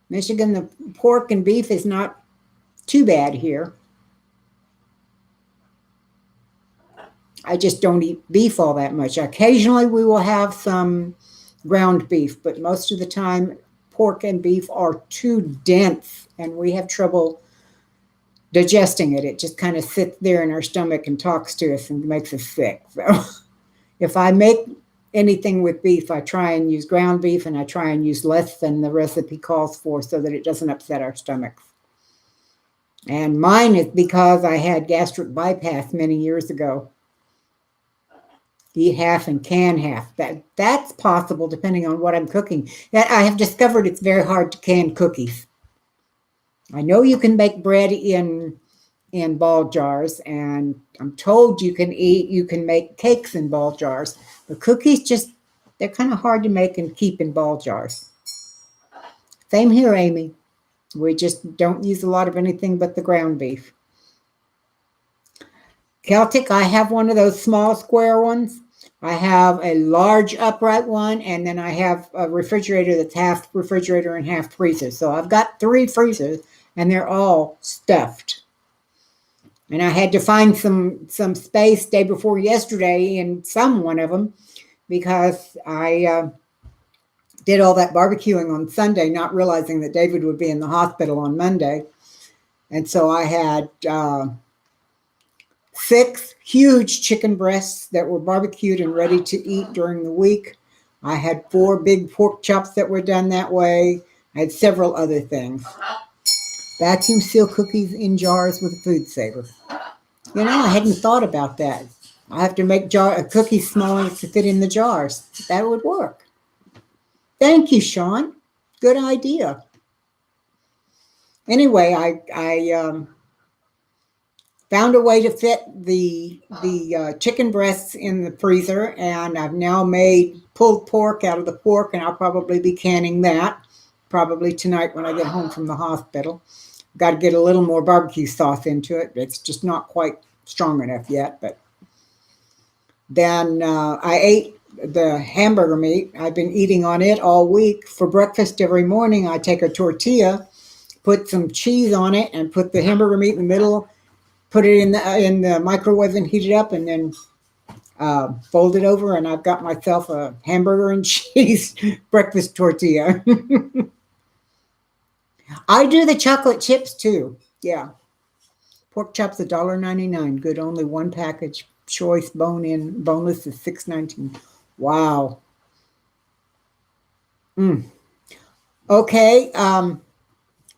Michigan, the pork and beef is not too bad here. I just don't eat beef all that much. Occasionally we will have some ground beef, but most of the time pork and beef are too dense and we have trouble digesting it. It just kind of sits there in our stomach and talks to us and makes us sick. So if I make anything with beef, I try and use ground beef, and I try and use less than the recipe calls for so that it doesn't upset our stomachs. And mine is because I had gastric bypass many years ago. Eat half and can half. That's possible depending on what I'm cooking. I have discovered it's very hard to can cookies. I know you can make bread in ball jars, and I'm told you can make cakes in ball jars. But cookies, they're kind of hard to make and keep in ball jars. Same here, Amy. We just don't use a lot of anything but the ground beef. Celtic, I have one of those small square ones. I have a large upright one, and then I have a refrigerator that's half refrigerator and half freezer. So I've got 3 freezers, and they're all stuffed. And I had to find some space day before yesterday in one of them, because I did all that barbecuing on Sunday, not realizing that David would be in the hospital on Monday. And so I had 6 huge chicken breasts that were barbecued and ready to eat during the week. I had 4 big pork chops that were done that way. I had several other things. Vacuum seal cookies in jars with a food saver. You know, I hadn't thought about that. I have to make cookies small enough to fit in the jars. That would work. Thank you, Sean. Good idea. Anyway, I found a way to fit the chicken breasts in the freezer, and I've now made pulled pork out of the pork, and I'll probably be canning that probably tonight when I get home from the hospital. Got to get a little more barbecue sauce into it. It's just not quite strong enough yet. But then I ate the hamburger meat. I've been eating on it all week. For breakfast every morning, I take a tortilla, put some cheese on it, and put the hamburger meat in the middle, put it in the microwave and heat it up, and then fold it over, and I've got myself a hamburger and cheese breakfast tortilla. I do the chocolate chips too. Yeah. Pork chops $1.99. Good, only 1 package. Choice bone-in, boneless is $6.19. Wow. Okay.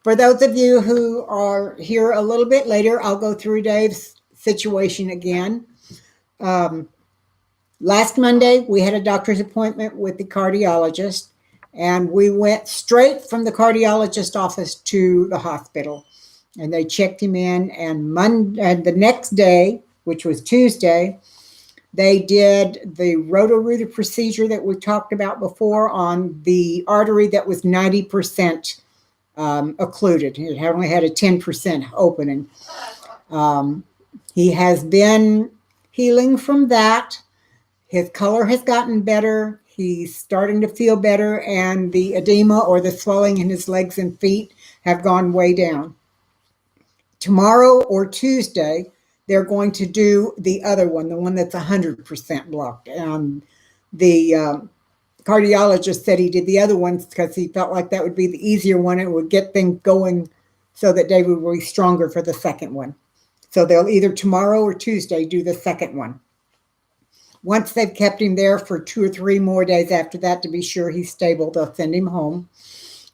For those of you who are here a little bit later, I'll go through Dave's situation again. Last Monday, we had a doctor's appointment with the cardiologist, and we went straight from the cardiologist office to the hospital, and they checked him in. And the next day, which was Tuesday, they did the Roto-Rooter procedure that we talked about before on the artery that was 90% occluded. It only had a 10% opening. He has been healing from that. His color has gotten better. He's starting to feel better, and the edema or the swelling in his legs and feet have gone way down. Tomorrow or Tuesday, they're going to do the other one, the one that's 100% blocked. And the cardiologist said he did the other ones because he felt like that would be the easier one. It would get things going so that David will be stronger for the second one. So they'll either tomorrow or Tuesday do the second one. Once they've kept him there for 2 or 3 more days after that to be sure he's stable, they'll send him home.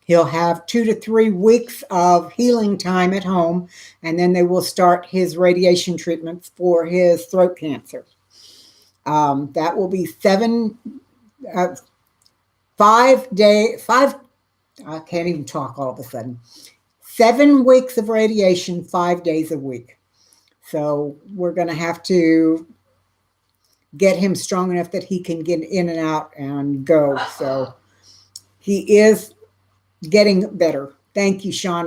He'll have 2 to 3 weeks of healing time at home, and then they will start his radiation treatments for his throat cancer. That will be 5 I can't even talk all of a sudden. 7 weeks of radiation, 5 days a week. So we're going to have to get him strong enough that he can get in and out and go. So he is getting better. Thank you, Sean.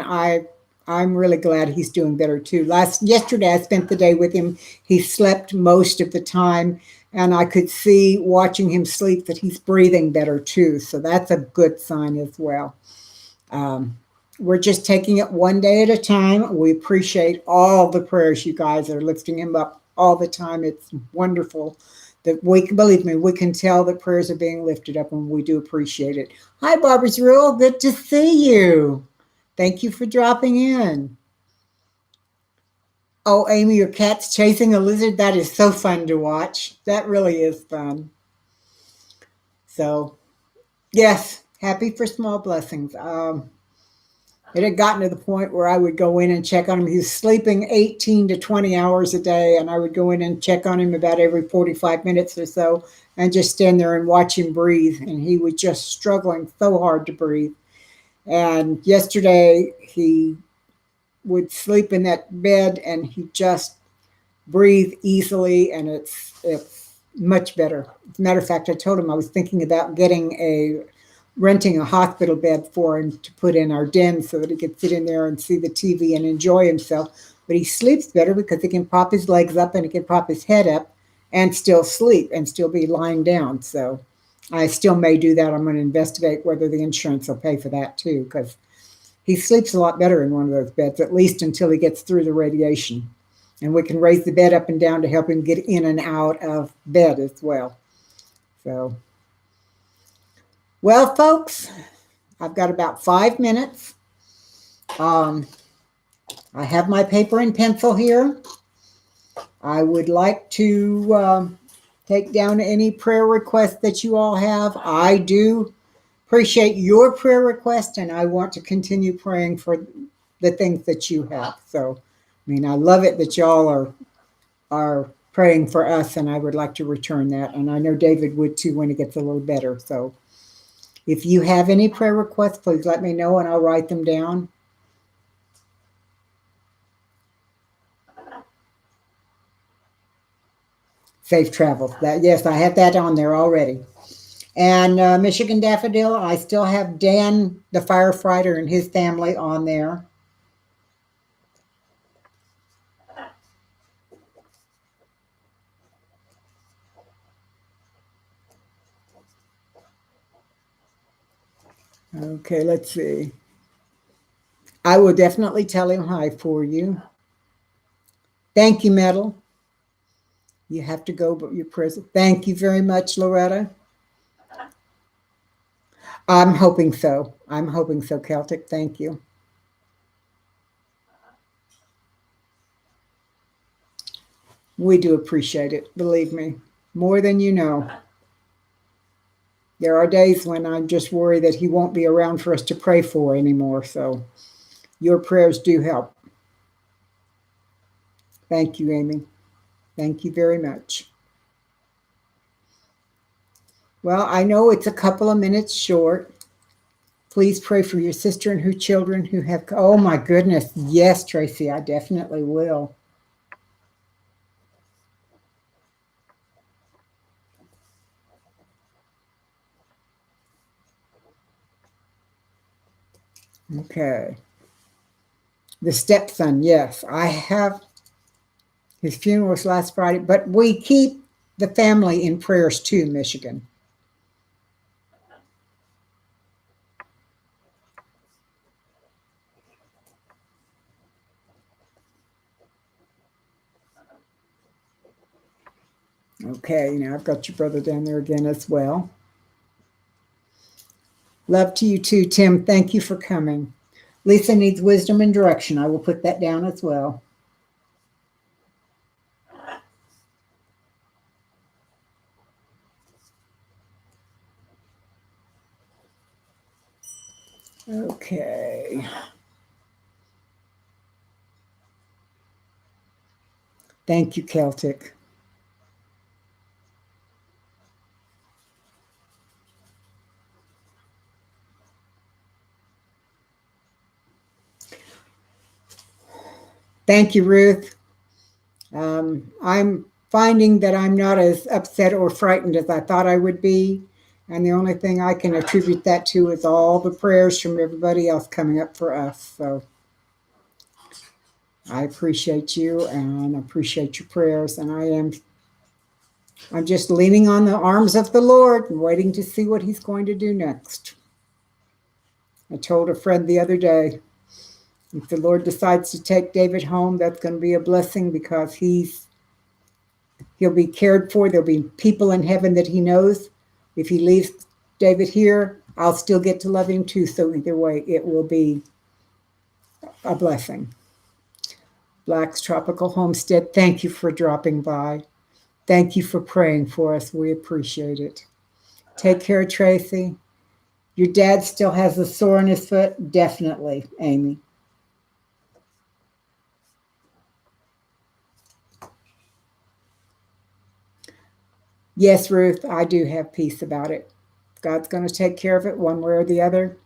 I'm really glad he's doing better too. Yesterday I spent the day with him. He slept most of the time, and I could see watching him sleep that he's breathing better too. So that's a good sign as well. Um, we're just taking it one day at a time. We appreciate all the prayers you guys are lifting him up all the time. It's wonderful that believe me, we can tell that prayers are being lifted up, and we do appreciate it. Hi, Barbara's Rule. Good to see you. Thank you for dropping in. Oh, Amy, your cat's chasing a lizard. That is so fun to watch. That really is fun. So, yes, happy for small blessings. It had gotten to the point where I would go in and check on him. He was sleeping 18 to 20 hours a day, and I would go in and check on him about every 45 minutes or so and just stand there and watch him breathe. And he was just struggling so hard to breathe. And yesterday, he would sleep in that bed and he just breathe easily, and it's much better. As a matter of fact, I told him I was thinking about renting a hospital bed for him to put in our den so that he could sit in there and see the TV and enjoy himself. But he sleeps better because he can prop his legs up and he can prop his head up and still sleep and still be lying down. So I still may do that. I'm going to investigate whether the insurance will pay for that too, because he sleeps a lot better in one of those beds, at least until he gets through the radiation. And we can raise the bed up and down to help him get in and out of bed as well. So, well, folks, I've got about 5 minutes. I have my paper and pencil here. I would like to take down any prayer requests that you all have. I do appreciate your prayer request, and I want to continue praying for the things that you have. So, I mean, I love it that y'all are praying for us, and I would like to return that. And I know David would too when he gets a little better. So if you have any prayer requests, please let me know and I'll write them down. Safe travels. Yes, I have that on there already. And Michigan Daffodil, I still have Dan, the firefighter, and his family on there. Okay, let's see. I will definitely tell him hi for you. Thank you, Metal. You have to go, but you're present. Thank you very much, Loretta. I'm hoping so. I'm hoping so, Celtic. Thank you. We do appreciate it, believe me, more than you know. There are days when I'm just worried that he won't be around for us to pray for anymore. So your prayers do help. Thank you, Amy. Thank you very much. Well, I know it's a couple of minutes short. Please pray for your sister and her children who have, oh my goodness. Yes, Tracy, I definitely will. Okay. The stepson, yes. I have his funeral was last Friday, but we keep the family in prayers too, Michigan. Okay, now I've got your brother down there again as well. Love to you too, Tim. Thank you for coming. Lisa needs wisdom and direction. I will put that down as well. Okay. Thank you, Celtic. Thank you, Ruth. I'm finding that I'm not as upset or frightened as I thought I would be. And the only thing I can attribute that to is all the prayers from everybody else coming up for us. So I appreciate you and appreciate your prayers. And I'm just leaning on the arms of the Lord and waiting to see what he's going to do next. I told a friend the other day, if the Lord decides to take David home, that's going to be a blessing because he'll be cared for. There'll be people in heaven that he knows. If he leaves David here, I'll still get to love him too. So either way, it will be a blessing. Black's Tropical Homestead, thank you for dropping by. Thank you for praying for us. We appreciate it. Take care, Tracy. Your dad still has a sore in his foot? Definitely, Amy. Yes, Ruth, I do have peace about it. God's going to take care of it one way or the other.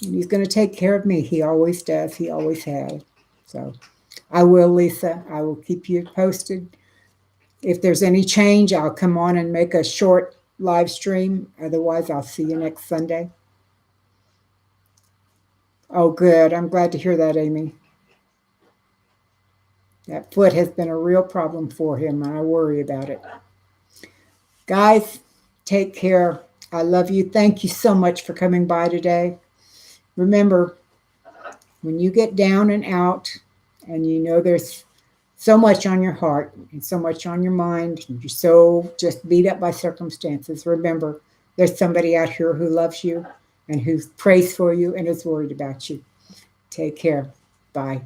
And he's going to take care of me. He always does. He always has. So I will, Lisa. I will keep you posted. If there's any change, I'll come on and make a short live stream. Otherwise, I'll see you next Sunday. Oh, good. I'm glad to hear that, Amy. That foot has been a real problem for him, and I worry about it. Guys, take care. I love you. Thank you so much for coming by today. Remember, when you get down and out and you know there's so much on your heart and so much on your mind, and you're so just beat up by circumstances, remember, there's somebody out here who loves you and who prays for you and is worried about you. Take care. Bye.